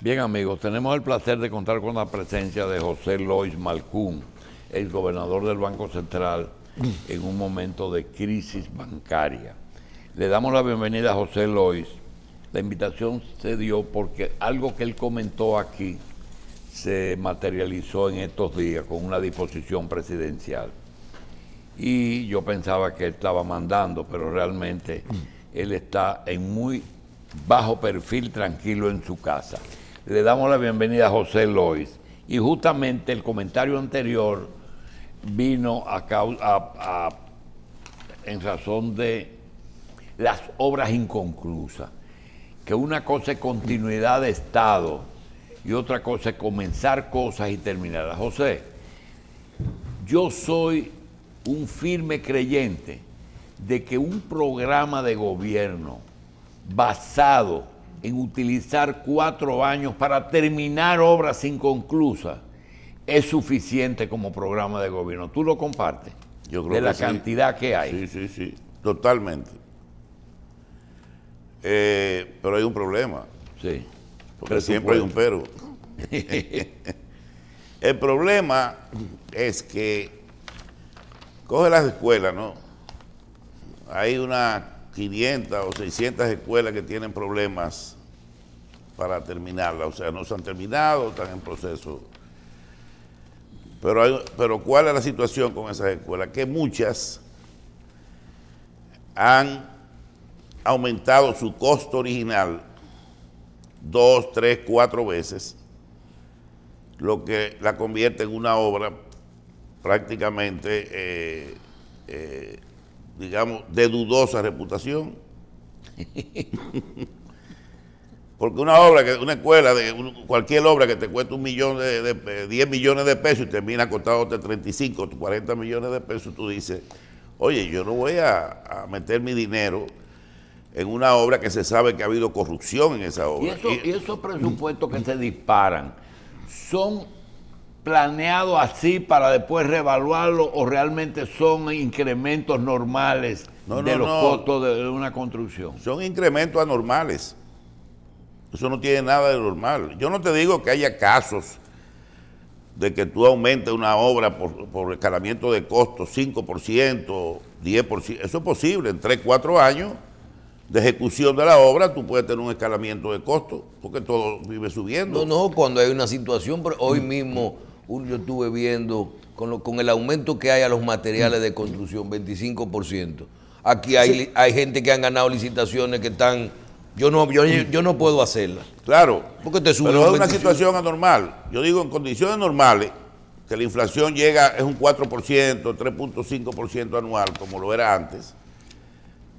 Bien, amigos, tenemos el placer de contar con la presencia de José Lois Malcún, el gobernador del Banco Central, en un momento de crisis bancaria. Le damos la bienvenida a José Lois. La invitación se dio porque algo que él comentó aquí se materializó en estos días con una disposición presidencial. Y yo pensaba que él estaba mandando, pero realmente él está en muy bajo perfil, tranquilo en su casa. Le damos la bienvenida a José Lois. Y justamente el comentario anterior vino en razón de las obras inconclusas. Que una cosa es continuidad de Estado y otra cosa es comenzar cosas y terminarlas. José, yo soy un firme creyente de que un programa de gobierno basado en utilizar 4 años para terminar obras inconclusas es suficiente como programa de gobierno. ¿Tú lo compartes? Yo creo de la que cantidad que hay. Sí, totalmente. Pero hay un problema. Sí. Porque siempre hay un pero. El problema es que coge las escuelas, ¿no? Hay unas 500 o 600 escuelas que tienen problemas para terminarlas. O sea, no se han terminado, están en proceso. Pero ¿cuál es la situación con esas escuelas? Que muchas han aumentado su costo original 2, 3, 4 veces, lo que la convierte en una obra prácticamente, digamos, de dudosa reputación. Porque una escuela, cualquier obra que te cueste 10 millones de pesos y termina costándote 35 o 40 millones de pesos, tú dices, oye, yo no voy a meter mi dinero en una obra que se sabe que ha habido corrupción en esa obra. Y esos presupuestos que se disparan, ¿son planeados así para después reevaluarlo o realmente son incrementos normales de los costos de una construcción? Son incrementos anormales. Eso no tiene nada de normal. Yo no te digo que haya casos de que tú aumentes una obra por escalamiento de costos 5%, 10%. Eso es posible. En 3, 4 años de ejecución de la obra, tú puedes tener un escalamiento de costos, porque todo vive subiendo. No, cuando hay una situación, pero hoy mismo yo estuve viendo con el aumento que hay a los materiales de construcción, 25%. Aquí hay gente que han ganado licitaciones que están, yo no puedo hacerlas. Claro, porque te sube pero es una situación anormal. Yo digo, en condiciones normales, que la inflación es un 4%, 3.5% anual, como lo era antes,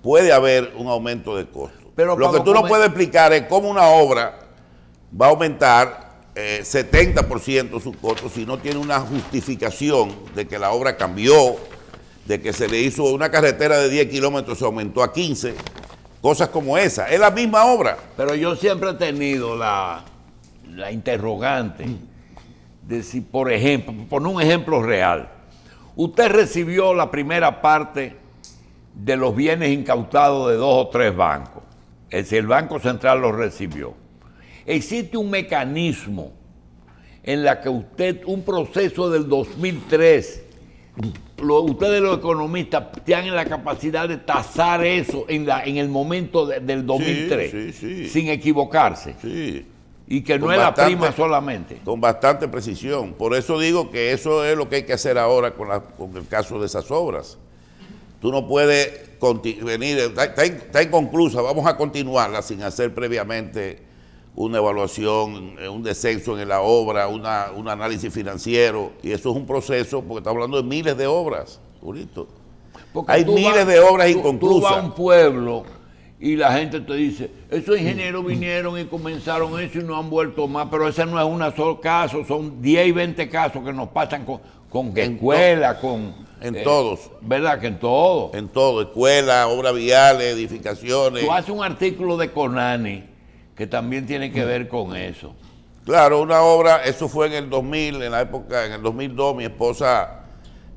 puede haber un aumento de costo. Pero lo que tú no puedes explicar es cómo una obra va a aumentar 70% su costo si no tiene una justificación de que la obra cambió, de que se le hizo una carretera de 10 kilómetros, se aumentó a 15, cosas como esa. Es la misma obra. Pero yo siempre he tenido la interrogante de si, por ejemplo, poner un ejemplo real, usted recibió la primera parte de los bienes incautados de 2 o 3 bancos. Es decir, el Banco Central los recibió. Existe un mecanismo en la que un proceso del 2003, ustedes los economistas tienen la capacidad de tasar eso en el momento del 2003, sí. sin equivocarse. Sí. Y que no es la prima solamente. Con bastante precisión. Por eso digo que eso es lo que hay que hacer ahora con el caso de esas obras. Tú no puedes venir, está inconclusa, vamos a continuarla sin hacer previamente una evaluación, un descenso en la obra, un análisis financiero, y eso es un proceso, porque estamos hablando de miles de obras, Julito. Hay miles de obras inconclusas. Tú vas a un pueblo y la gente te dice, esos ingenieros vinieron y comenzaron eso y no han vuelto más, pero ese no es un solo caso, son 10 y 20 casos que nos pasan con escuelas, en todos. ¿Verdad? Que en todo. En todo, escuelas, obras viales, edificaciones. Tú haces un artículo de Conani que también tiene que ver con eso. Claro, una obra, eso fue en el 2000, en el 2002, mi esposa,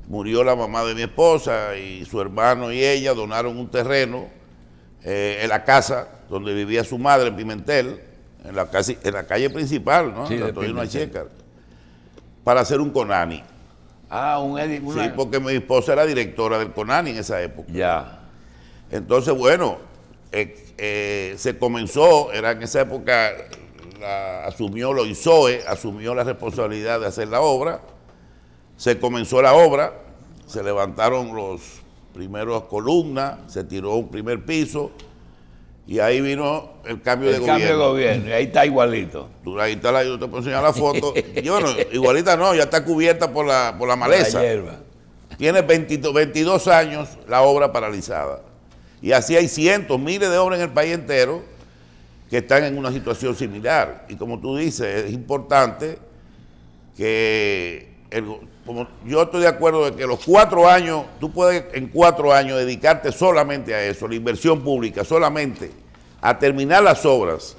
murió la mamá de mi esposa y su hermano y ella donaron un terreno en la casa donde vivía su madre en Pimentel, en la calle principal, ¿no? Sí, en la de Antonio Pimentel. Checa, para hacer un CONANI. Ah, Sí, porque mi esposa era directora del CONANI en esa época. Ya. Entonces, bueno, se comenzó, era en esa época, asumió lo ISOE, asumió la responsabilidad de hacer la obra, se comenzó la obra, se levantaron los primeros columnas, se tiró un primer piso, y ahí vino el cambio de gobierno. El cambio de gobierno, y ahí está igualito. Ahí está yo te puedo enseñar la foto. Y bueno, igualita no, ya está cubierta por la maleza. La hierba. Tiene 22 años la obra paralizada. Y así hay cientos, miles de obras en el país entero que están en una situación similar. Y como tú dices, es importante que, como yo estoy de acuerdo de que los 4 años, tú puedes en 4 años dedicarte solamente a eso, la inversión pública, solamente a terminar las obras,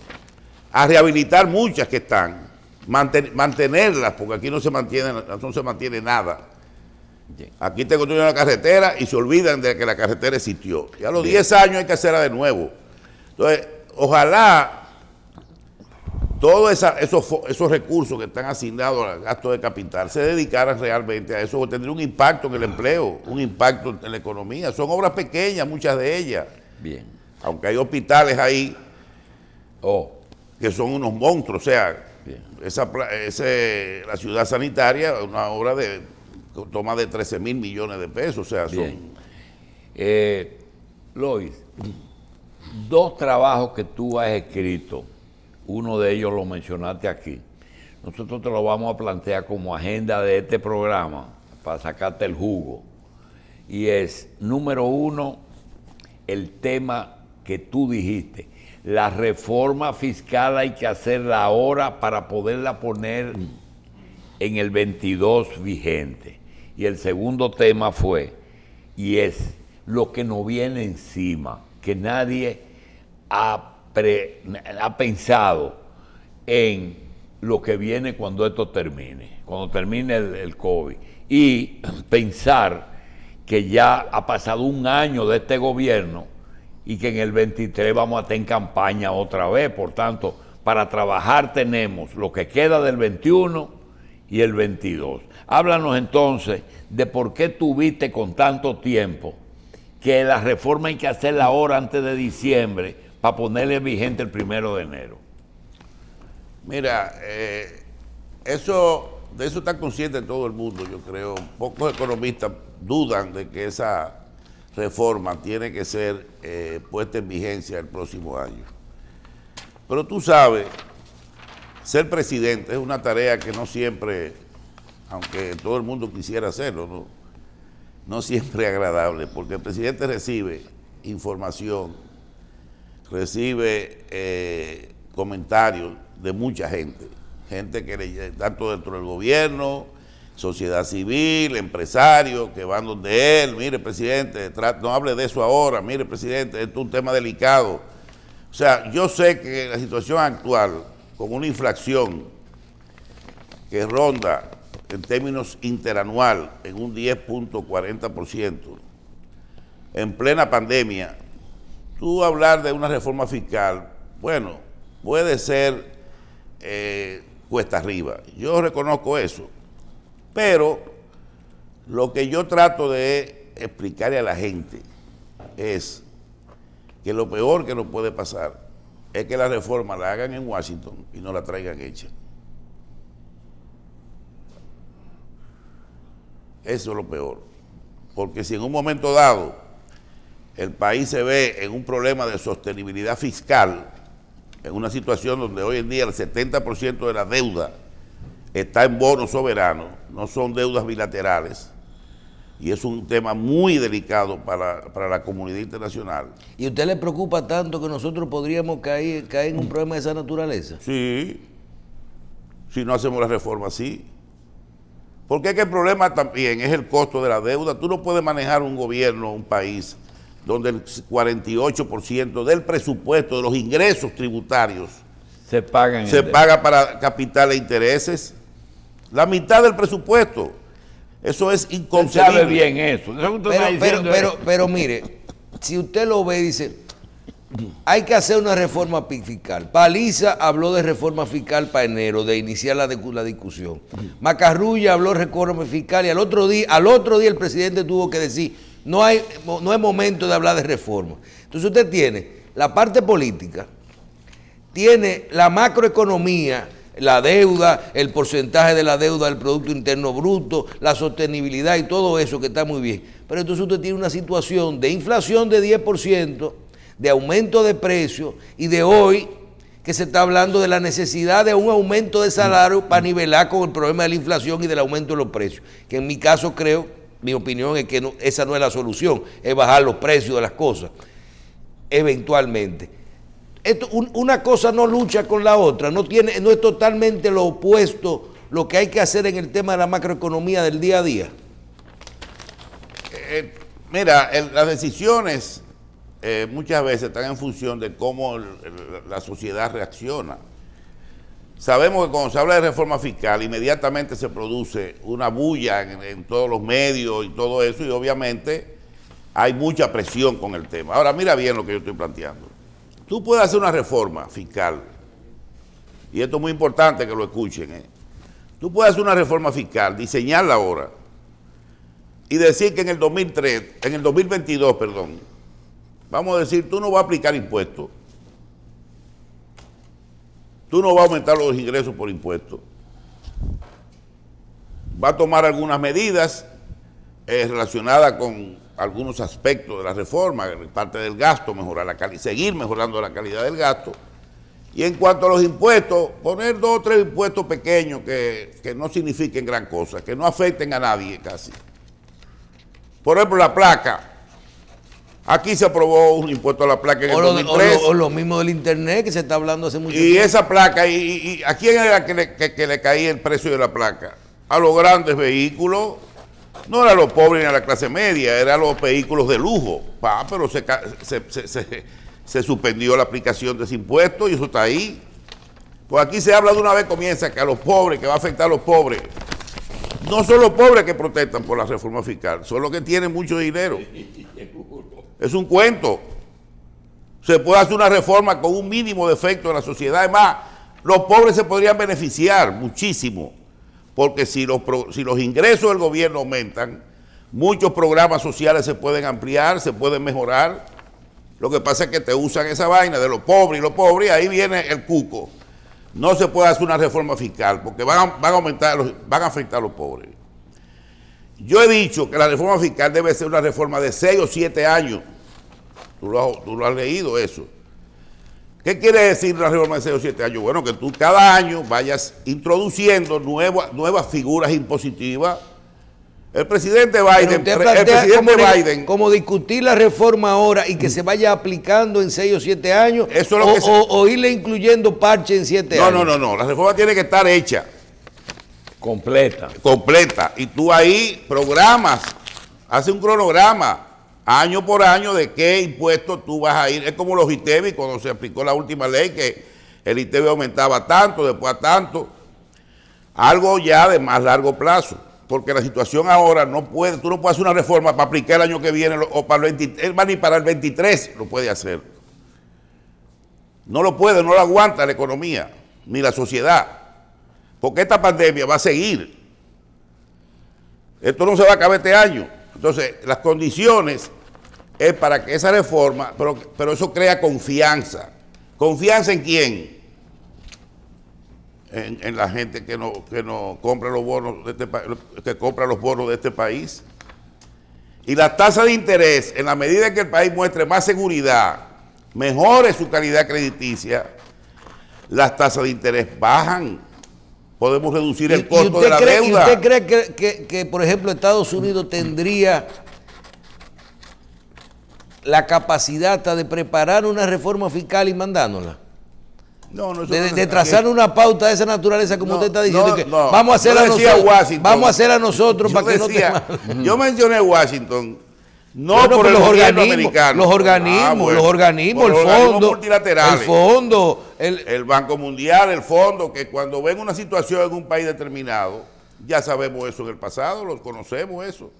a rehabilitar muchas que están, mantenerlas, porque aquí no se mantiene nada. Aquí te construyen una carretera y se olvidan de que la carretera existió. Y a los 10 años hay que hacerla de nuevo. Entonces, ojalá todos esos recursos que están asignados al gasto de capital se dedicaran realmente a eso, tendría un impacto en el empleo, un impacto en la economía. Son obras pequeñas, muchas de ellas. Bien. Aunque hay hospitales ahí que son unos monstruos. O sea, la ciudad sanitaria es una obra toma de 13.000 millones de pesos. O sea, bien. Lois, 2 trabajos que tú has escrito, uno de ellos lo mencionaste aquí. Nosotros te lo vamos a plantear como agenda de este programa para sacarte el jugo. Y es, número 1, el tema que tú dijiste. La reforma fiscal hay que hacerla ahora para poderla poner en el 22 vigente. Y el segundo tema fue, y es lo que nos viene encima, que nadie ha pensado en lo que viene cuando esto termine, cuando termine el COVID. Y pensar que ya ha pasado un año de este gobierno y que en el 23 vamos a estar en campaña otra vez. Por tanto, para trabajar tenemos lo que queda del 21 y el 22. Háblanos entonces de por qué tuviste con tanto tiempo que la reforma hay que hacerla ahora antes de diciembre para ponerle vigente el 1 de enero. Mira, de eso está consciente todo el mundo, yo creo. Pocos economistas dudan de que esa reforma tiene que ser puesta en vigencia el próximo año. Pero tú sabes, ser presidente es una tarea que no siempre, aunque todo el mundo quisiera hacerlo, no siempre es agradable, porque el presidente recibe información, recibe comentarios de mucha gente que tanto dentro del gobierno, sociedad civil, empresarios que van donde él, mire presidente, no hable de eso ahora, mire presidente, esto es un tema delicado. O sea, yo sé que la situación actual, con una inflación que ronda en términos interanual en un 10.40%, en plena pandemia, tú hablar de una reforma fiscal, bueno, puede ser cuesta arriba. Yo reconozco eso. Pero lo que yo trato de explicarle a la gente es que lo peor que nos puede pasar es que la reforma la hagan en Washington y no la traigan hecha. Eso es lo peor. Porque si en un momento dado el país se ve en un problema de sostenibilidad fiscal, en una situación donde hoy en día el 70% de la deuda está en bonos soberanos, no son deudas bilaterales, y es un tema muy delicado para la comunidad internacional. ¿Y a usted le preocupa tanto que nosotros podríamos caer en un problema de esa naturaleza? Sí, si no hacemos la reforma así. Porque es que el problema también es el costo de la deuda. Tú no puedes manejar un gobierno, un país, donde el 48% del presupuesto, de los ingresos tributarios, se paga para capital e intereses. La mitad del presupuesto. Eso es inconcebible. Sabe bien eso. Pero mire, si usted lo ve y dice, hay que hacer una reforma fiscal. Paliza habló de reforma fiscal para enero, de iniciar la discusión. Macarrulla habló de reforma fiscal y al otro día el presidente tuvo que decir, no es momento de hablar de reforma. Entonces usted tiene la parte política, tiene la macroeconomía, la deuda, el porcentaje de la deuda del Producto Interno Bruto, la sostenibilidad y todo eso que está muy bien. Pero entonces usted tiene una situación de inflación de 10%, de aumento de precios y de hoy que se está hablando de la necesidad de un aumento de salario para nivelar con el problema de la inflación y del aumento de los precios. Que en mi caso creo, mi opinión es que esa no es la solución, es bajar los precios de las cosas, eventualmente. Una cosa no lucha con la otra, no es totalmente lo opuesto lo que hay que hacer en el tema de la macroeconomía del día a día. Mira, las decisiones muchas veces están en función de cómo la sociedad reacciona. Sabemos que cuando se habla de reforma fiscal, inmediatamente se produce una bulla en todos los medios y todo eso, y obviamente hay mucha presión con el tema. Ahora, mira bien lo que yo estoy planteando. Tú puedes hacer una reforma fiscal, y esto es muy importante que lo escuchen. Tú puedes hacer una reforma fiscal, diseñarla ahora, y decir que en el 2022, perdón, vamos a decir, tú no vas a aplicar impuestos, tú no vas a aumentar los ingresos por impuestos, vas a tomar algunas medidas relacionadas con algunos aspectos de la reforma, parte del gasto, seguir mejorando la calidad del gasto. Y en cuanto a los impuestos, poner 2 o 3 impuestos pequeños que no signifiquen gran cosa, que no afecten a nadie casi. Por ejemplo, la placa. Aquí se aprobó un impuesto a la placa en el 2003. O lo mismo del internet que se está hablando hace mucho tiempo. Y esa placa, ¿y a quién era que le caía el precio de la placa? A los grandes vehículos. No era a los pobres ni a la clase media, eran los vehículos de lujo. Pero se suspendió la aplicación de ese impuesto y eso está ahí. Pues aquí se habla de una vez, comienza que a los pobres, que va a afectar a los pobres. No son los pobres que protestan por la reforma fiscal, son los que tienen mucho dinero. Es un cuento. Se puede hacer una reforma con un mínimo de efecto en la sociedad. Además, los pobres se podrían beneficiar muchísimo. Porque si los ingresos del gobierno aumentan, muchos programas sociales se pueden ampliar, se pueden mejorar. Lo que pasa es que te usan esa vaina de los pobres y ahí viene el cuco. No se puede hacer una reforma fiscal porque van a afectar a los pobres. Yo he dicho que la reforma fiscal debe ser una reforma de 6 o 7 años. Tú lo has leído eso. ¿Qué quiere decir la reforma de 6 o 7 años? Bueno, que tú cada año vayas introduciendo nuevas figuras impositivas. El presidente Biden, como discutir la reforma ahora y que se vaya aplicando en 6 o 7 años, eso es o irle incluyendo parche en 7 años. No, la reforma tiene que estar hecha. Completa. Y tú ahí programas, haces un cronograma, año por año, de qué impuestos tú vas a ir. Es como los ITEVI, cuando se aplicó la última ley, que el ITEVI aumentaba tanto, después a tanto. Algo ya de más largo plazo, porque la situación ahora tú no puedes hacer una reforma para aplicar el año que viene o para el 23, ni para el 23 lo puede hacer. No lo puede, no lo aguanta la economía, ni la sociedad, porque esta pandemia va a seguir. Esto no se va a acabar este año. Entonces, las condiciones es para que esa reforma, pero eso crea confianza. ¿Confianza en quién? En la gente que no compra los bonos de este país, que compra los bonos de este país. Y las tasas de interés, en la medida que el país muestre más seguridad, mejore su calidad crediticia, las tasas de interés bajan. Podemos reducir el costo de la deuda. ¿Y usted cree que, por ejemplo, Estados Unidos tendría la capacidad hasta de preparar una reforma fiscal y mandándola? De trazar una pauta de esa naturaleza, como usted está diciendo, vamos a hacer a nosotros para que no te... Yo mencioné Washington, por los organismos, multilaterales, el fondo, el Banco Mundial, el fondo, que cuando ven una situación en un país determinado, ya sabemos eso en el pasado, lo conocemos eso.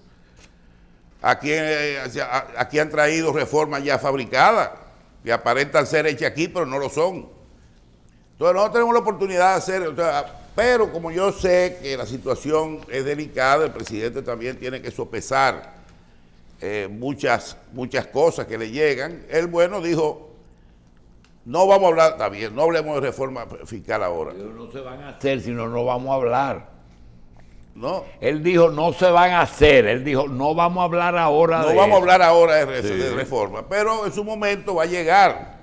Aquí han traído reformas ya fabricadas, que aparentan ser hechas aquí, pero no lo son. Entonces no tenemos la oportunidad de hacer, pero como yo sé que la situación es delicada, el presidente también tiene que sopesar muchas cosas que le llegan. Él, bueno, dijo, no vamos a hablar, está bien, no hablemos de reforma fiscal ahora. Pero no se van a hacer, sino no vamos a hablar. No. Él dijo, no se van a hacer. Él dijo, no vamos a hablar ahora No de vamos a eso. hablar ahora de reforma, pero en su momento va a llegar,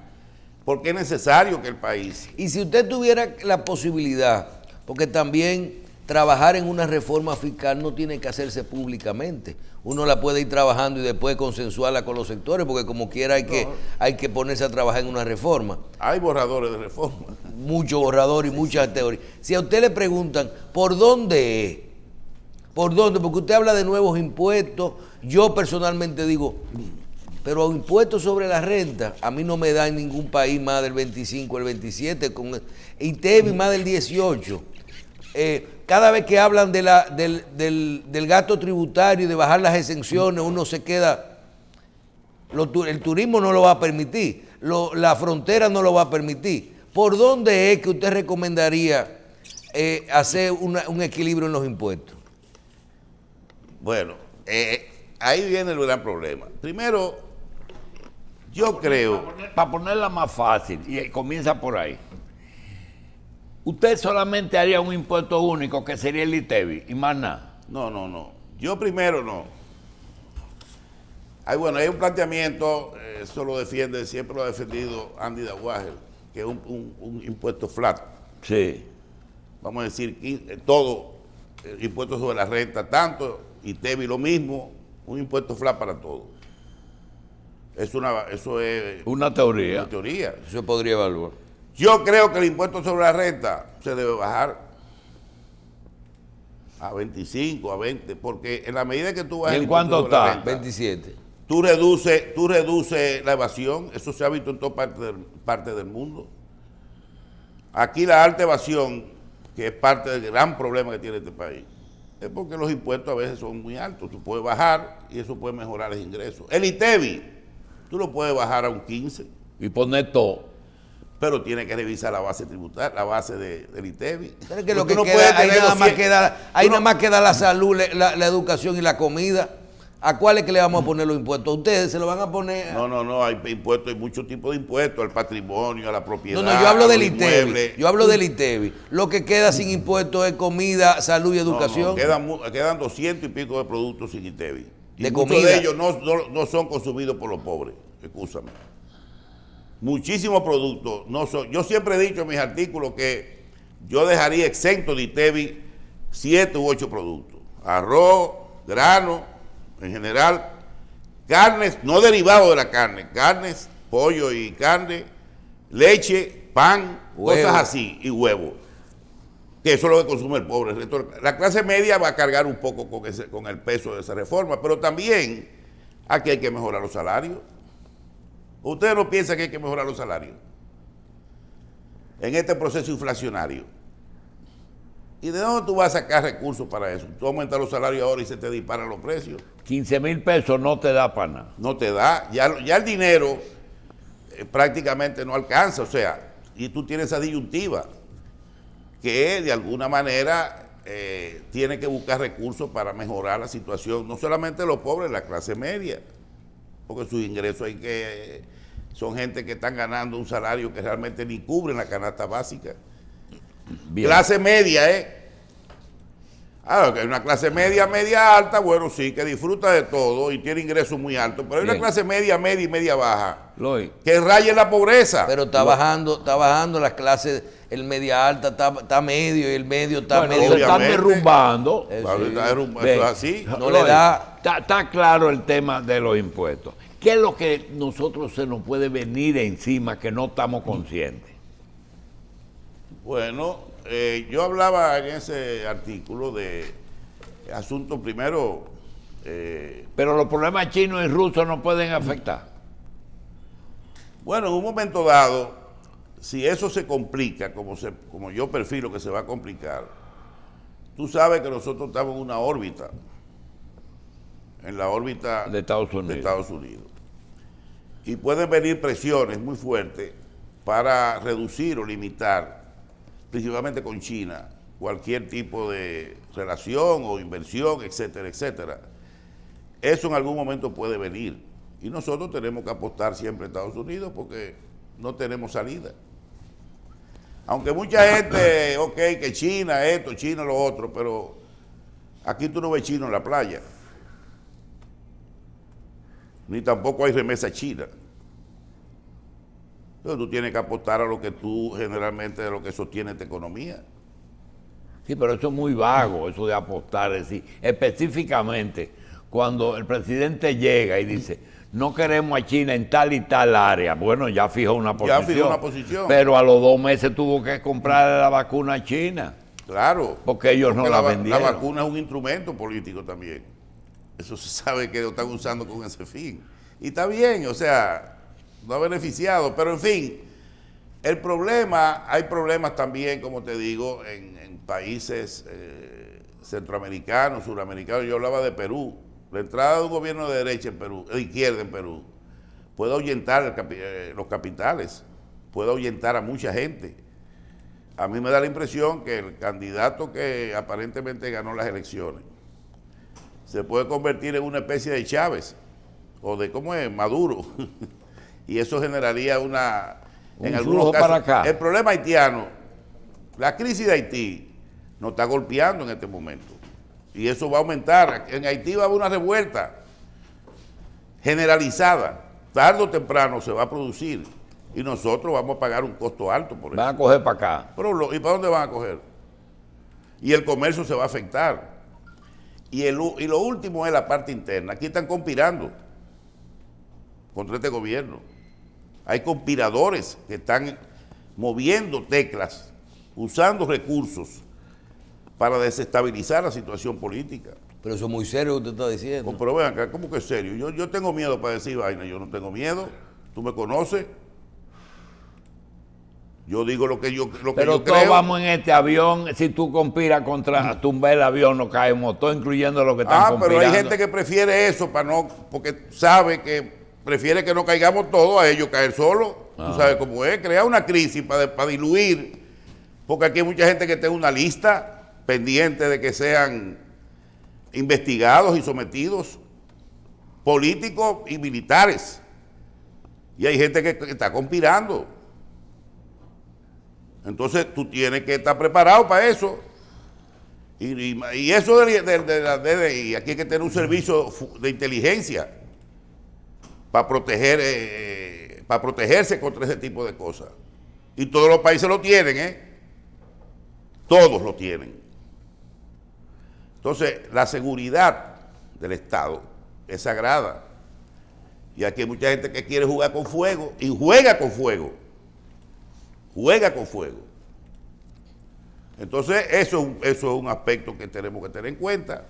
porque es necesario que el país... Y si usted tuviera la posibilidad, porque también trabajar en una reforma fiscal no tiene que hacerse públicamente. Uno la puede ir trabajando y después consensuarla con los sectores, porque como quiera hay que ponerse a trabajar en una reforma. Hay borradores de reforma. Mucho borrador y muchas teorías. Si a usted le preguntan, ¿por dónde es? ¿Por dónde? Porque usted habla de nuevos impuestos. Yo personalmente digo, pero impuestos sobre la renta, a mí no me da en ningún país más del 25, el 27, y TEBI más del 18. Cada vez que hablan de del gasto tributario y de bajar las exenciones, uno se queda, el turismo no lo va a permitir, la frontera no lo va a permitir. ¿Por dónde es que usted recomendaría hacer un equilibrio en los impuestos? Bueno, ahí viene el gran problema. Primero, yo creo... Para ponerla más fácil, y comienza por ahí. Usted solamente haría un impuesto único, que sería el ITEBI, y más nada. No. Yo primero no. Hay un planteamiento, eso lo defiende, siempre lo ha defendido Andy Dawager, que es un impuesto flat. Sí. Vamos a decir, todo, impuestos sobre la renta, tanto, ITEBI lo mismo, un impuesto flat para todo. Eso es Una teoría. una teoría. Eso podría evaluar. Yo creo que el impuesto sobre la renta se debe bajar a 25, a 20, porque en la medida que tú bajas ¿Y en el impuesto cuánto sobre la está? renta, 27. tú reduces la evasión. Eso se ha visto en toda parte del mundo. Aquí la alta evasión, que es parte del gran problema que tiene este país, es porque los impuestos a veces son muy altos. Tú puedes bajar y eso puede mejorar los ingresos. El ITEBI, tú lo puedes bajar a un 15, Y poner todo. pero tiene que revisar la base tributaria, la base del ITEBI. Pero es que lo Porque que no queda, puedes ahí tener nada más 200. queda, nada más queda la salud, la educación y la comida. ¿A cuáles que le vamos a poner los impuestos? ¿A ustedes se lo van a poner? No, hay impuestos, hay muchos tipos de impuestos, al patrimonio, a la propiedad. No, yo hablo a del los ITEBI. inmuebles. Yo hablo del ITEBI. Lo que queda sin impuestos es comida, salud y educación. Quedan 200 y pico de productos sin ITEBI. Y De muchos comida. de ellos no son consumidos por los pobres. Escúchame. Muchísimos productos no son. Yo siempre he dicho en mis artículos que yo dejaría exento de ITEBI 7 u 8 productos. Arroz, grano, en general, carnes, no derivados de la carne, carnes, pollo y carne, leche, pan, Huevo. cosas así, y huevo. Que eso es lo que consume el pobre. La clase media va a cargar un poco con el peso de esa reforma, pero también aquí hay que mejorar los salarios. ¿Ustedes no piensan que hay que mejorar los salarios en este proceso inflacionario? ¿Y de dónde tú vas a sacar recursos para eso? Tú aumentas los salarios ahora y se te disparan los precios. 15,000 pesos no te da para nada. No te da. Ya el dinero prácticamente no alcanza. O sea, y tú tienes esa disyuntiva que de alguna manera tiene que buscar recursos para mejorar la situación, no solamente de los pobres, la clase media, porque sus ingresos son gente que están ganando un salario que realmente ni cubren la canasta básica. Bien. Clase media, que hay una clase media alta, bueno, sí, que disfruta de todo y tiene ingresos muy altos, pero hay una Bien. clase media y media baja, Loy, que raya en la pobreza. Pero está bajando las clases, el media alta está medio y el medio está bueno, medio. se están obviamente. derrumbando. Eso Ven. es así. No le da. Está claro el tema de los impuestos. ¿Qué es lo que nosotros se nos puede venir encima que no estamos conscientes? Bueno, yo hablaba en ese artículo de asuntos primero. Pero los problemas chinos y rusos no pueden afectar. Bueno, en un momento dado, si eso se complica, como yo perfilo que se va a complicar, tú sabes que nosotros estamos en una órbita, en la órbita De Estados Unidos. y pueden venir presiones muy fuertes para reducir o limitar, principalmente con China, cualquier tipo de relación o inversión, etcétera, etcétera. Eso en algún momento puede venir. Y nosotros tenemos que apostar siempre a Estados Unidos porque no tenemos salida. Aunque mucha gente, ok, que China esto, China lo otro, pero aquí tú no ves chino en la playa. Ni tampoco hay remesa china. Entonces tú tienes que apostar a lo que tú generalmente de lo que sostiene esta economía. Sí, pero eso es muy vago, eso de apostar, es decir, específicamente cuando el presidente llega y dice, no queremos a China en tal y tal área, bueno, ya fijó una posición. Ya fijó una posición. Pero a los 2 meses tuvo que comprar la vacuna a China. Claro. Porque ellos no la vendieron. La vacuna es un instrumento político también. Eso se sabe que lo están usando con ese fin. Y está bien, o sea, no ha beneficiado, pero en fin, el problema, hay problemas también, como te digo, en países centroamericanos, suramericanos. Yo hablaba de Perú. La entrada de un gobierno de derecha en Perú, de izquierda en Perú, puede ahuyentar los capitales, puede ahuyentar a mucha gente. A mí me da la impresión que el candidato que aparentemente ganó las elecciones se puede convertir en una especie de Chávez o de, ¿cómo es?, Maduro. Y eso generaría en algunos casos, para acá. El problema haitiano, la crisis de Haití nos está golpeando en este momento. Y eso va a aumentar. En Haití va a haber una revuelta generalizada. Tarde o temprano se va a producir. Y nosotros vamos a pagar un costo alto por eso. Van a coger para acá. Pero, ¿y para dónde van a coger? Y el comercio se va a afectar. Y lo último es la parte interna. Aquí están conspirando contra este gobierno. Hay conspiradores que están moviendo teclas, usando recursos para desestabilizar la situación política. Pero eso es muy serio lo que usted está diciendo. Pero vean acá, ¿cómo que es serio? Yo tengo miedo para decir vaina, yo no tengo miedo. Tú me conoces. Yo digo lo que yo creo. Pero todos vamos en este avión, si tú conspiras contra tumbar el avión, nos caemos, todo incluyendo lo que están conspirando. Pero hay gente que prefiere eso porque sabe que prefiere que no caigamos todos a ellos caer solos. Tú sabes cómo es, crear una crisis para diluir, porque aquí hay mucha gente que tiene una lista pendiente de que sean investigados y sometidos, políticos y militares. Y hay gente que está conspirando. Entonces tú tienes que estar preparado para eso. Y eso de la DDI, aquí hay que tener un servicio de inteligencia para protegerse contra ese tipo de cosas. Y todos los países lo tienen, Todos lo tienen. Entonces, la seguridad del Estado es sagrada. Y aquí hay mucha gente que quiere jugar con fuego y juega con fuego. Juega con fuego. Entonces, eso es un aspecto que tenemos que tener en cuenta.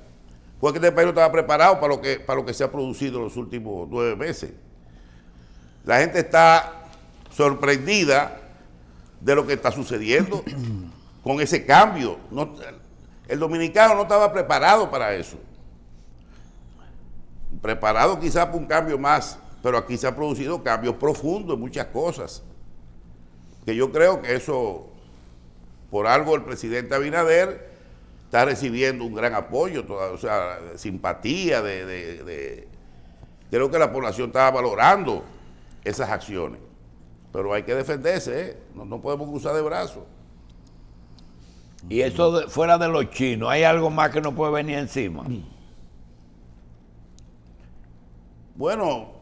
Porque este país no estaba preparado para lo que se ha producido en los últimos 9 meses. La gente está sorprendida de lo que está sucediendo con ese cambio. El dominicano no estaba preparado para eso. Preparado quizás para un cambio más, pero aquí se han producido cambios profundos en muchas cosas. Que yo creo que eso, por algo el presidente Abinader está recibiendo un gran apoyo, o sea, simpatía, creo que la población estaba valorando esas acciones. Pero hay que defenderse, no podemos cruzar de brazos. Y eso fuera de los chinos, ¿hay algo más que no puede venir encima? Bueno.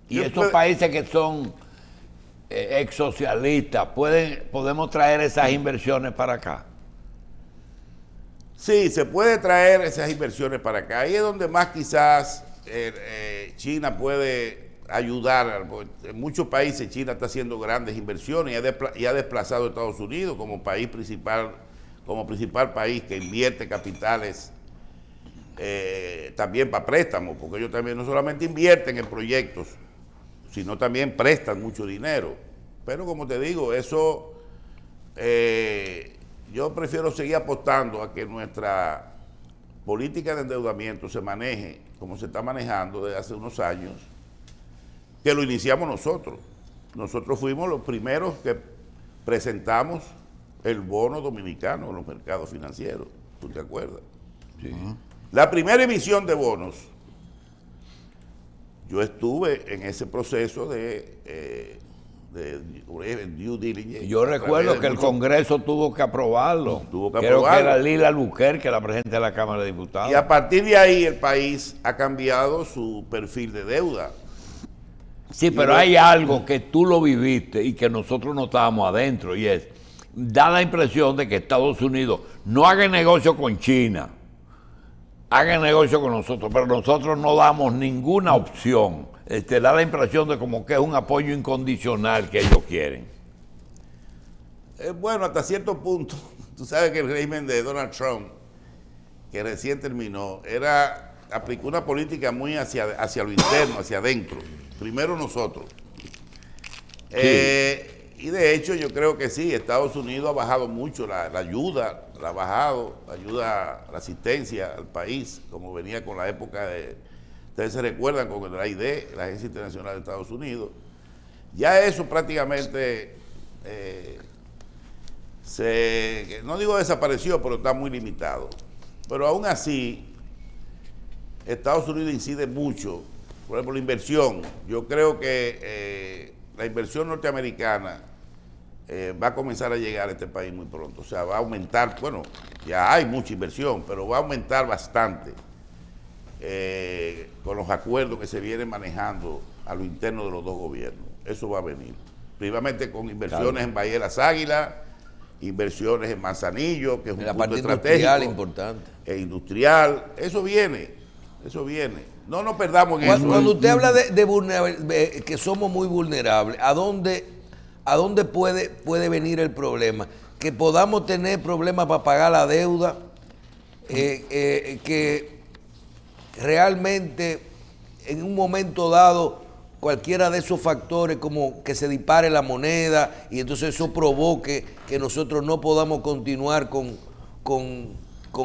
Y estos países que son ex socialistas, ¿podemos traer esas inversiones para acá? Sí, se puede traer esas inversiones para acá. Ahí es donde más quizás China puede ayudar. En muchos países China está haciendo grandes inversiones y ha desplazado a Estados Unidos como principal país que invierte capitales también para préstamos, porque ellos también no solamente invierten en proyectos, sino también prestan mucho dinero. Pero como te digo, eso yo prefiero seguir apostando a que nuestra política de endeudamiento se maneje como se está manejando desde hace unos años, que lo iniciamos nosotros. Nosotros fuimos los primeros que presentamos el bono dominicano en los mercados financieros. ¿Tú te acuerdas? Sí. La primera emisión de bonos, yo estuve en ese proceso de due diligence. Yo recuerdo que el Congreso tuvo que aprobarlo. Tuvo que Creo aprobarlo. que era Lila Albuquerque, la presidenta de la Cámara de Diputados. Y a partir de ahí el país ha cambiado su perfil de deuda. Sí, pero hay algo que tú lo viviste y que nosotros no estábamos adentro, y es, da la impresión de que Estados Unidos no haga negocio con China, haga negocio con nosotros, pero nosotros no damos ninguna opción. Da la impresión de como que es un apoyo incondicional que ellos quieren. Bueno, hasta cierto punto, tú sabes que el régimen de Donald Trump, que recién terminó, aplicó una política muy hacia lo interno, hacia adentro. Primero nosotros. Y de hecho yo creo que sí, Estados Unidos ha bajado mucho la ayuda, la asistencia al país, como venía con la época de, ustedes se recuerdan con la AID, la Agencia Internacional de Estados Unidos. Ya eso prácticamente no digo desapareció, pero está muy limitado. Pero aún así, Estados Unidos incide mucho. Por ejemplo, la inversión. Yo creo que la inversión norteamericana va a comenzar a llegar a este país muy pronto. O sea, va a aumentar, bueno, ya hay mucha inversión, pero va a aumentar bastante con los acuerdos que se vienen manejando a lo interno de los dos gobiernos. Eso va a venir. Principalmente con inversiones en Bahía de las Águilas, inversiones en Manzanillo, que es un punto estratégico importante. E industrial. Eso viene. No nos perdamos en eso. Cuando usted habla de que somos muy vulnerables, ¿a dónde puede venir el problema? Que podamos tener problemas para pagar la deuda, que realmente en un momento dado cualquiera de esos factores, como que se dispare la moneda y entonces eso provoque que nosotros no podamos continuar con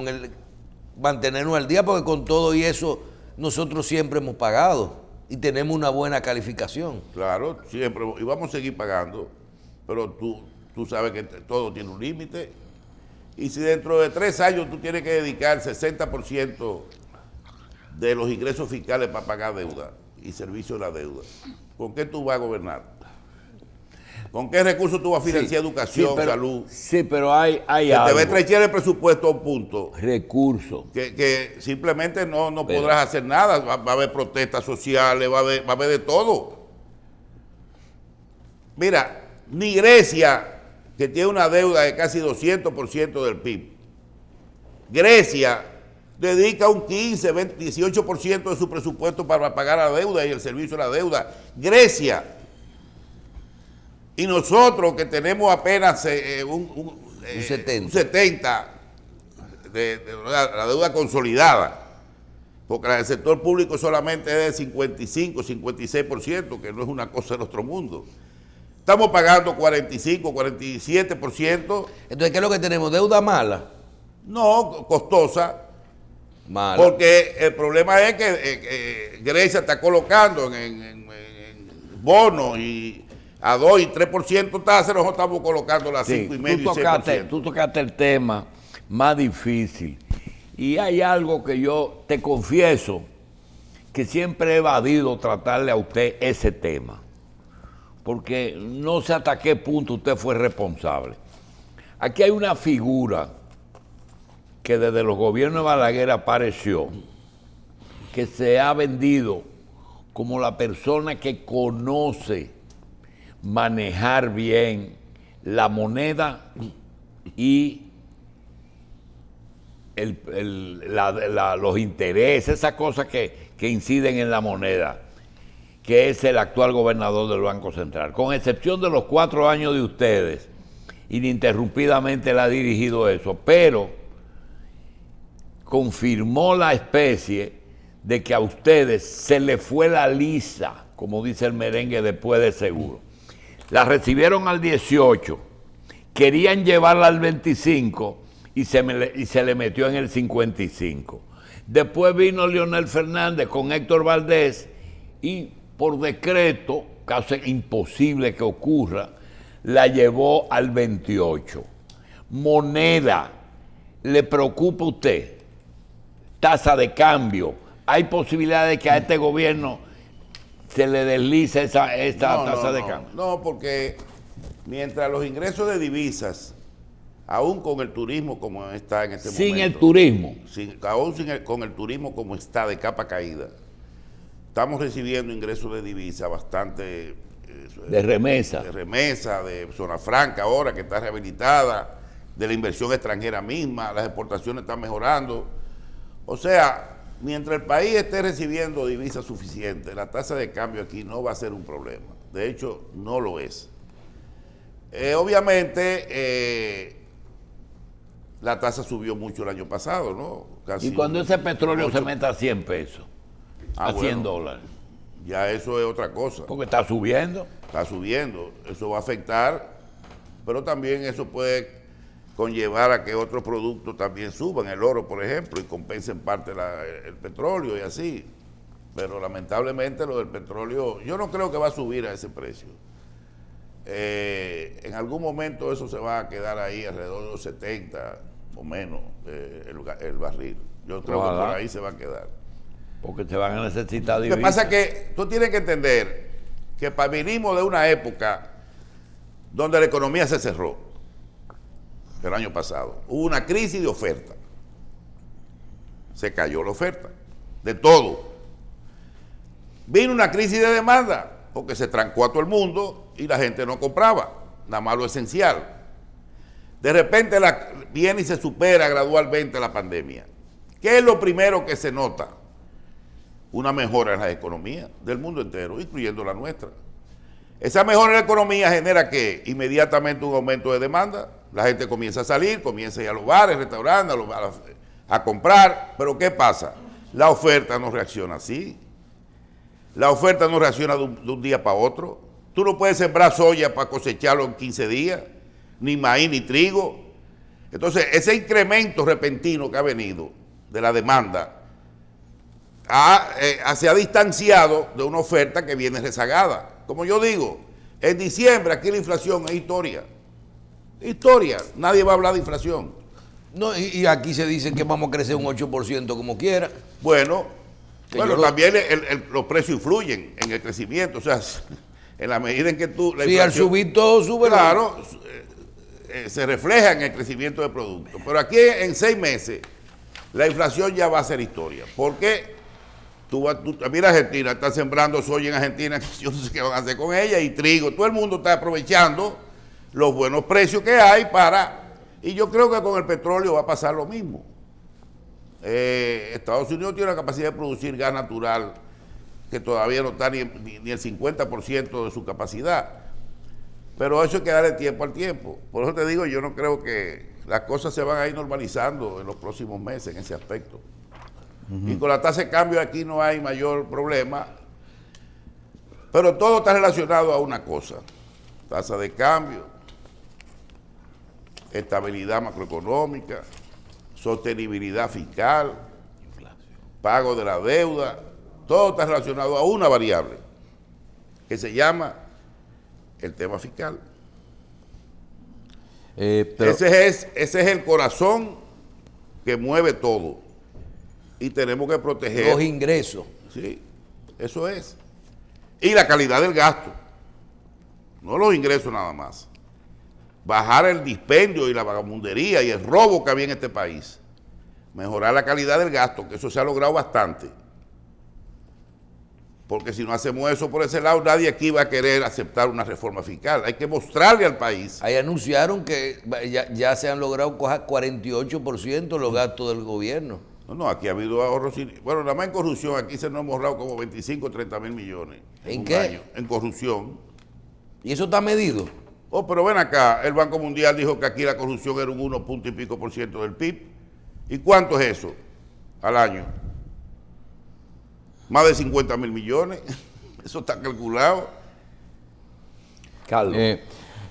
el mantenernos al día, porque con todo y eso nosotros siempre hemos pagado y tenemos una buena calificación. Claro, siempre, y vamos a seguir pagando, pero tú sabes que todo tiene un límite, y si dentro de 3 años tú tienes que dedicar 60% de los ingresos fiscales para pagar deuda y servicio de la deuda, ¿con qué tú vas a gobernar? ¿Con qué recursos tú vas a financiar educación, salud? Sí, pero hay te algo. Te va a estrechear el presupuesto a un punto. Recursos. Que simplemente no podrás hacer nada. Va a haber protestas sociales, va a haber de todo. Mira, ni Grecia, que tiene una deuda de casi 200% del PIB, Grecia dedica un 15, 20, 18% de su presupuesto para pagar la deuda y el servicio de la deuda. Grecia. Y nosotros que tenemos apenas un 70 de la deuda consolidada, porque la del sector público solamente es de 55, 56%, que no es una cosa de nuestro mundo. Estamos pagando 45, 47%. Entonces, ¿qué es lo que tenemos? ¿Deuda mala? No, costosa. Mala. Porque el problema es que Grecia está colocando en bonos y a 2 y 3% tasa, nosotros estamos colocando las 5,5 y 6%. Tú tocaste el tema más difícil. Y hay algo que yo te confieso que siempre he evadido tratarle a usted ese tema. Porque no sé hasta qué punto usted fue responsable. Aquí hay una figura que desde los gobiernos de Balaguer apareció, que se ha vendido como la persona que conoce manejar bien la moneda y los intereses, esas cosas que inciden en la moneda, que es el actual gobernador del Banco Central. Con excepción de los 4 años de ustedes, ininterrumpidamente él ha dirigido eso, pero confirmó la especie de que a ustedes se le fue la lisa, como dice el merengue, después de seguro. La recibieron al 18, querían llevarla al 25 y se le metió en el 55. Después vino Leonel Fernández con Héctor Valdés y por decreto, casi imposible que ocurra, la llevó al 28. Moneda, ¿le preocupa a usted? Tasa de cambio. ¿Hay posibilidad de que a este gobierno se le deslice esa tasa de cambio? No, porque mientras los ingresos de divisas, aún con el turismo como está en este momento. Sin el turismo. Con el turismo como está de capa caída, estamos recibiendo ingresos de divisas bastante... de remesa. De remesa, de zona franca ahora que está rehabilitada, de la inversión extranjera misma, las exportaciones están mejorando. O sea, mientras el país esté recibiendo divisas suficientes, la tasa de cambio aquí no va a ser un problema. De hecho, no lo es. Obviamente, la tasa subió mucho el año pasado, ¿no? Y cuando ese petróleo se meta a 100 pesos, a 100 dólares. Ya eso es otra cosa. Porque está subiendo. Está subiendo. Eso va a afectar, pero también eso puede conllevar a que otros productos también suban, el oro, por ejemplo, y compensen parte el petróleo y así. Pero lamentablemente lo del petróleo, yo no creo que va a subir a ese precio. En algún momento eso se va a quedar ahí alrededor de los 70 o menos el barril. Yo creo que por ahí se va a quedar. Porque se van a necesitar divisas. Lo que pasa es que tú tienes que entender que venimos de una época donde la economía se cerró, el año pasado. Hubo una crisis de oferta. Se cayó la oferta, de todo. Vino una crisis de demanda, porque se trancó a todo el mundo y la gente no compraba, nada más lo esencial. De repente viene y se supera gradualmente la pandemia. ¿Qué es lo primero que se nota? Una mejora en la economía del mundo entero, incluyendo la nuestra. Esa mejora en la economía genera que inmediatamente un aumento de demanda, la gente comienza a salir, comienza a ir a los bares, restaurantes, a comprar, pero ¿qué pasa? La oferta no reacciona así. La oferta no reacciona de un día para otro. Tú no puedes sembrar soya para cosecharlo en 15 días, ni maíz, ni trigo. Entonces, ese incremento repentino que ha venido de la demanda se ha distanciado de una oferta que viene rezagada. Como yo digo, en diciembre aquí la inflación es historia. Historia. Nadie va a hablar de inflación. No, y aquí se dice que vamos a crecer un 8% como quiera. Bueno, también los precios influyen en el crecimiento. O sea, en la medida en que tú... Sí, al subir todo sube. Claro, se refleja en el crecimiento del producto. Pero aquí en 6 meses la inflación ya va a ser historia. ¿Por qué? Mira, Argentina está sembrando soya en Argentina, yo no sé qué van a hacer con ella, y trigo. Todo el mundo está aprovechando los buenos precios que hay y yo creo que con el petróleo va a pasar lo mismo. Estados Unidos tiene la capacidad de producir gas natural que todavía no está ni el 50% de su capacidad. Pero eso hay que darle tiempo al tiempo. Por eso te digo, yo no creo que las cosas se van a ir normalizando en los próximos meses en ese aspecto. Y con la tasa de cambio aquí no hay mayor problema, pero todo está relacionado a una cosa: tasa de cambio, estabilidad macroeconómica, sostenibilidad fiscal, pago de la deuda. Todo está relacionado a una variable que se llama el tema fiscal. Ese es el corazón que mueve todo. Y tenemos que proteger los ingresos. Sí, eso es. Y la calidad del gasto. No los ingresos nada más. Bajar el dispendio y la vagabundería y el robo que había en este país. Mejorar la calidad del gasto, que eso se ha logrado bastante. Porque si no hacemos eso por ese lado, nadie aquí va a querer aceptar una reforma fiscal. Hay que mostrarle al país. Ahí anunciaron que ya se han logrado coger 48% los gastos del gobierno. No, aquí ha habido ahorros. Bueno, nada más en corrupción, aquí se nos han ahorrado como 25 o 30 mil millones. ¿En qué? Año, en corrupción. ¿Y eso está medido? Oh, pero ven acá, el Banco Mundial dijo que aquí la corrupción era un 1 punto y pico % del PIB. ¿Y cuánto es eso al año? Más de 50 mil millones. Eso está calculado. Carlos.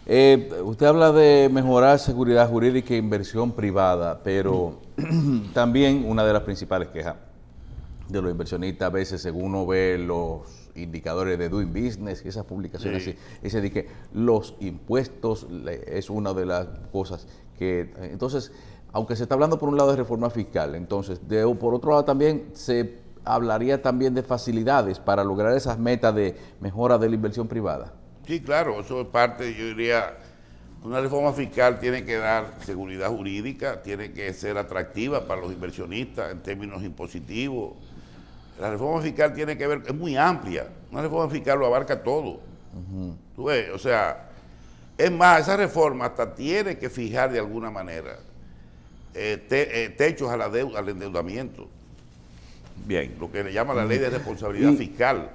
Usted habla de mejorar seguridad jurídica e inversión privada, pero también una de las principales quejas de los inversionistas, a veces según uno ve los indicadores de Doing Business y esas publicaciones Sí. así. Ese de que los impuestos es una de las cosas que... Entonces, aunque se está hablando por un lado de reforma fiscal, entonces, por otro lado también se hablaría también de facilidades para lograr esas metas de mejora de la inversión privada. Sí, claro, eso es parte, yo diría, una reforma fiscal tiene que dar seguridad jurídica, tiene que ser atractiva para los inversionistas en términos impositivos. La reforma fiscal tiene que ver, es muy amplia, una reforma fiscal lo abarca todo. Tú ves, o sea, es más, esa reforma hasta tiene que fijar de alguna manera techos a la deuda, al endeudamiento, Bien. lo que le llama la ley de responsabilidad fiscal.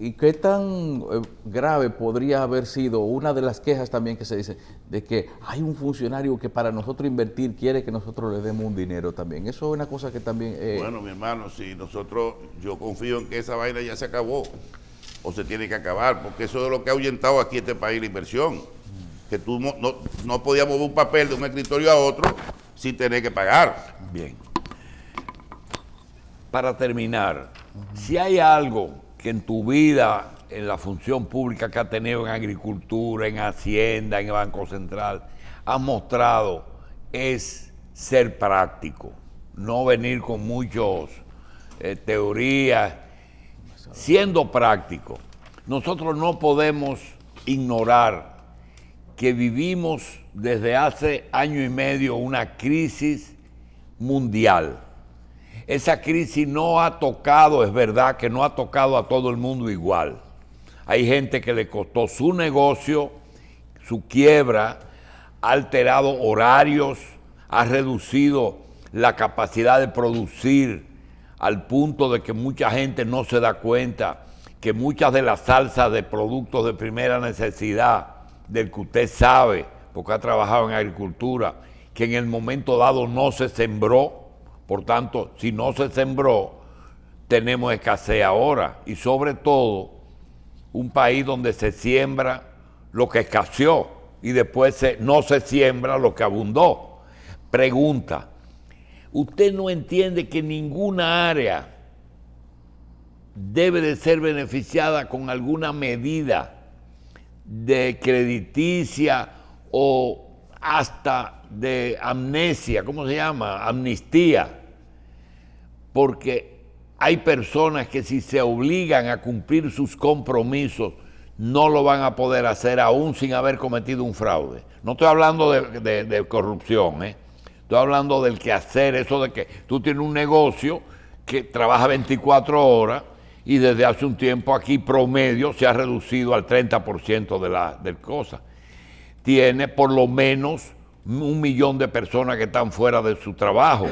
¿Y qué tan grave podría haber sido una de las quejas también que se dice de que hay un funcionario que para nosotros invertir quiere que nosotros le demos un dinero también? Eso es una cosa que también... Bueno, mi hermano, si nosotros, yo confío en que esa vaina ya se acabó o se tiene que acabar, porque eso es lo que ha ahuyentado aquí este país la inversión, que tú no podías mover un papel de un escritorio a otro sin tener que pagar. Bien. Para terminar, si hay algo que en tu vida, en la función pública que has tenido en agricultura, en Hacienda, en el Banco Central, has mostrado es ser práctico, no venir con muchos teorías, siendo práctico. Nosotros no podemos ignorar que vivimos desde hace año y medio una crisis mundial. Esa crisis no ha tocado, es verdad que no ha tocado a todo el mundo igual. Hay gente que le costó su negocio, su quiebra, ha alterado horarios, ha reducido la capacidad de producir al punto de que mucha gente no se da cuenta que muchas de las salsas de productos de primera necesidad, del que usted sabe, porque ha trabajado en agricultura, que en el momento dado no se sembró. Por tanto, si no se sembró, tenemos escasez ahora. Y sobre todo, un país donde se siembra lo que escaseó y después no se siembra lo que abundó. Pregunta, ¿usted no entiende que ninguna área debe de ser beneficiada con alguna medida de crediticia o hasta de amnesia, ¿cómo se llama? Amnistía? Porque hay personas que si se obligan a cumplir sus compromisos, no lo van a poder hacer aún sin haber cometido un fraude. No estoy hablando de corrupción, estoy hablando del quehacer, eso de que tú tienes un negocio que trabaja 24 horas y desde hace un tiempo aquí promedio se ha reducido al 30% de cosas. Tiene por lo menos 1 millón de personas que están fuera de su trabajo.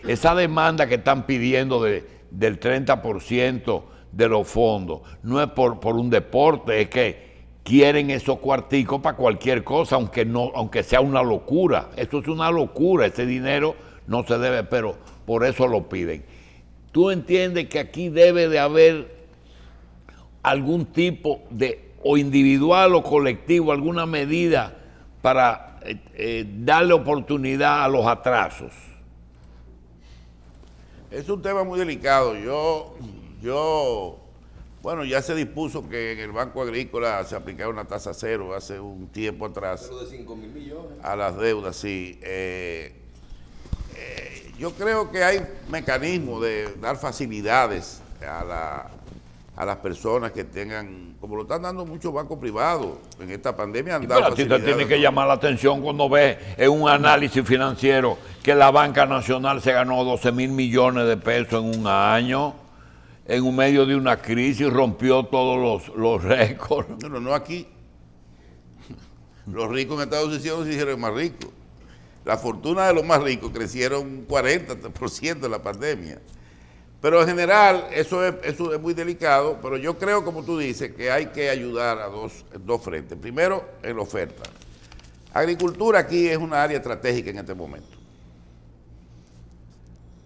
Esa demanda que están pidiendo del 30% de los fondos no es por un deporte, es que quieren esos cuarticos para cualquier cosa, aunque sea una locura. Eso es una locura, ese dinero no se debe, pero por eso lo piden. ¿Tú entiendes que aquí debe de haber algún tipo de, o individual o colectivo, alguna medida para darle oportunidad a los atrasos? Es un tema muy delicado. Bueno, ya se dispuso que en el Banco Agrícola se aplicara una tasa cero hace un tiempo atrás. Pero de 5.000 millones. A las deudas, sí. Yo creo que hay mecanismos de dar facilidades a las personas que tengan, como lo están dando muchos bancos privados. En esta pandemia han dado Pero a ti te facilidades. tiene que llamar la atención cuando ves en un análisis financiero que la banca nacional se ganó 12.000 millones de pesos en un año, en un medio de una crisis, rompió todos los récords. No aquí. Los ricos en Estados Unidos se hicieron más ricos. La fortuna de los más ricos crecieron un 40% en la pandemia. Pero en general, eso es muy delicado, pero yo creo, como tú dices, que hay que ayudar a dos frentes. Primero, en la oferta. Agricultura aquí es una área estratégica en este momento.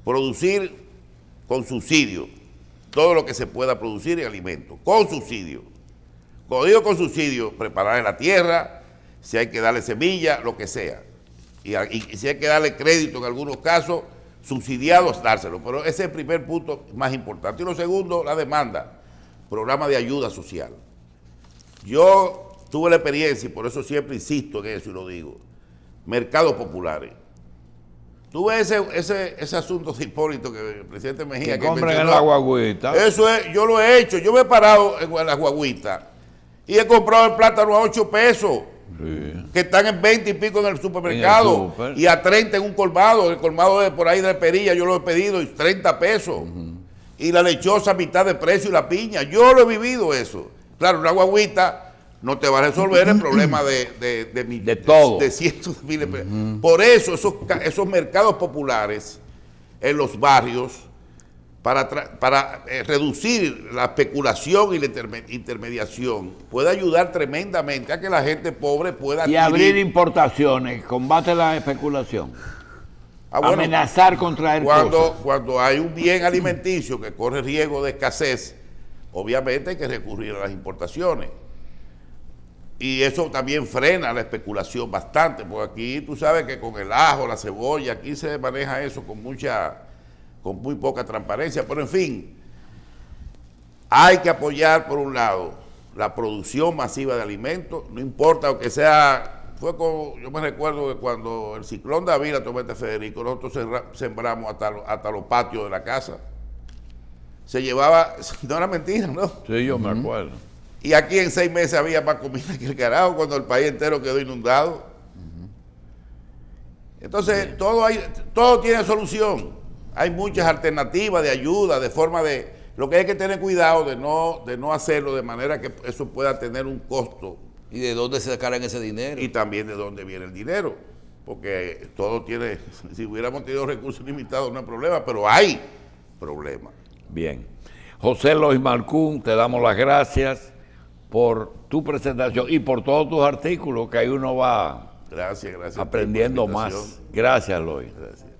Producir con subsidio todo lo que se pueda producir en alimentos, con subsidio. Cuando digo con subsidio, preparar la tierra, si hay que darle semilla, lo que sea. Y si hay que darle crédito en algunos casos, subsidiados, dárselo. Pero ese es el primer punto más importante. Y lo segundo, la demanda, programa de ayuda social. Yo tuve la experiencia, y por eso siempre insisto en eso y lo digo, mercados populares. Tú ves ese asunto de Hipólito que el presidente Mejía... Que compran en la guagüita. Eso es, yo lo he hecho. Yo me he parado en la guagüita y he comprado el plátano a 8 pesos, sí, que están en 20 y pico en el supermercado, y a 30 en un colmado. El colmado de por ahí de Perilla yo lo he pedido y 30 pesos. Y la lechosa a mitad de precio y la piña. Yo lo he vivido eso. Claro, una guagüita no te va a resolver el problema de cientos de miles de pesos. Por eso esos mercados populares en los barrios, para reducir la especulación y la intermediación, puede ayudar tremendamente a que la gente pobre pueda adquirir. Y abrir importaciones, combate la especulación. Bueno, amenazar con traer cosas. Cuando hay un bien alimenticio que corre riesgo de escasez, obviamente hay que recurrir a las importaciones. Y eso también frena la especulación bastante, porque aquí tú sabes que con el ajo, la cebolla, aquí se maneja eso con muy poca transparencia. Pero en fin, hay que apoyar por un lado la producción masiva de alimentos, no importa, aunque sea, yo me recuerdo que cuando el ciclón David, la tormenta Federico, nosotros sembramos hasta los patios de la casa. Se llevaba, no era mentira, ¿no? Sí, yo me acuerdo. Y aquí en 6 meses había más comida que el carajo cuando el país entero quedó inundado. Entonces, todo tiene solución. Hay muchas alternativas de ayuda, de forma de... Lo que hay que tener cuidado de no hacerlo de manera que eso pueda tener un costo. ¿Y de dónde se sacarán ese dinero? Y también de dónde viene el dinero. Porque todo tiene... Si hubiéramos tenido recursos limitados no hay problema, pero hay problemas. Bien. José Lois Malcún, te damos las gracias por tu presentación y por todos tus artículos, que ahí uno va gracias aprendiendo más. Gracias, Lois. Gracias.